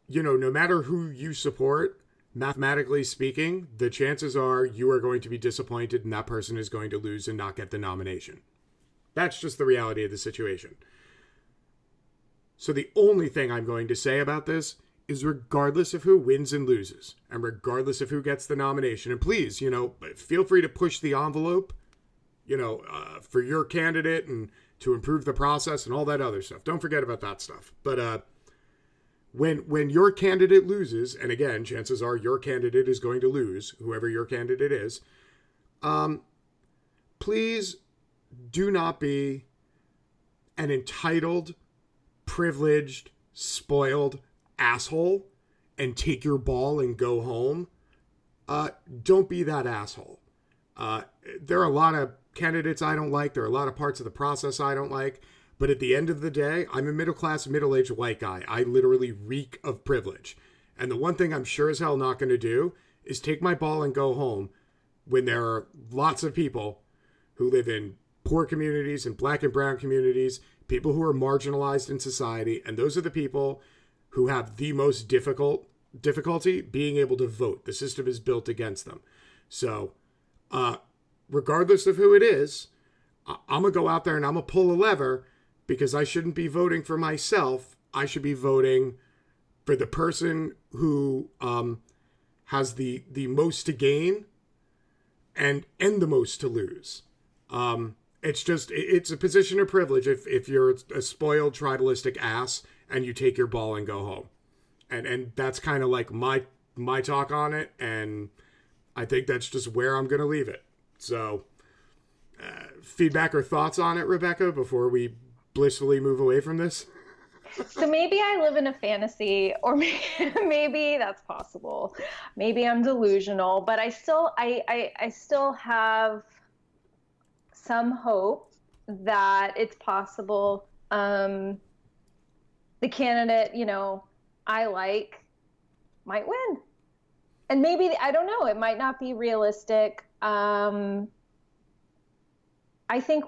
no matter who you support, mathematically speaking, the chances are you are going to be disappointed and that person is going to lose and not get the nomination. That's just the reality of the situation. So the only thing I'm going to say about this is regardless of who wins and loses, and regardless of who gets the nomination, and please, feel free to push the envelope, for your candidate and to improve the process and all that other stuff. Don't forget about that stuff. But when your candidate loses, and again, chances are your candidate is going to lose, whoever your candidate is, please do not be an entitled, privileged, spoiled asshole and take your ball and go home. Don't be that asshole. There are a lot of candidates I don't like. There are a lot of parts of the process I don't like. But at the end of the day, I'm a middle class, middle aged white guy. I literally reek of privilege. And the one thing I'm sure as hell not going to do is take my ball and go home when there are lots of people who live in poor communities and black and brown communities, people who are marginalized in society. And those are the people who have the most difficulty being able to vote. The system is built against them. So, regardless of who it is, I'm going to go out there and I'm going to pull a lever because I shouldn't be voting for myself. I should be voting for the person who has the most to gain and the most to lose. It's a position of privilege if you're a spoiled tribalistic ass and you take your ball and go home. And that's kind of like my talk on it, and I think that's just where I'm going to leave it. So, feedback or thoughts on it, Rebecca, before we blissfully move away from this? So maybe I live in a fantasy, or maybe that's possible. Maybe I'm delusional, but I still have some hope that it's possible. The candidate, I like might win. And maybe, I don't know, it might not be realistic. I think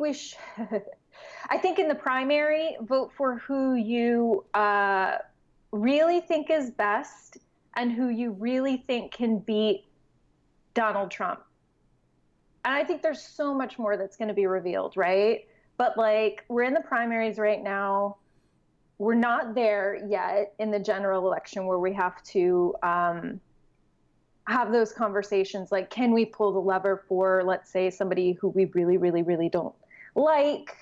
I think in the primary, vote for who you really think is best and who you really think can beat Donald Trump. And I think there's so much more that's going to be revealed, right? But we're in the primaries right now. We're not there yet in the general election where we have to have those conversations. Like, can we pull the lever for, let's say, somebody who we really, really, really don't like,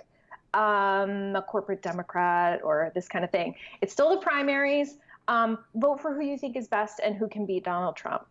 a corporate Democrat or this kind of thing. It's still the primaries. Vote for who you think is best and who can beat Donald Trump.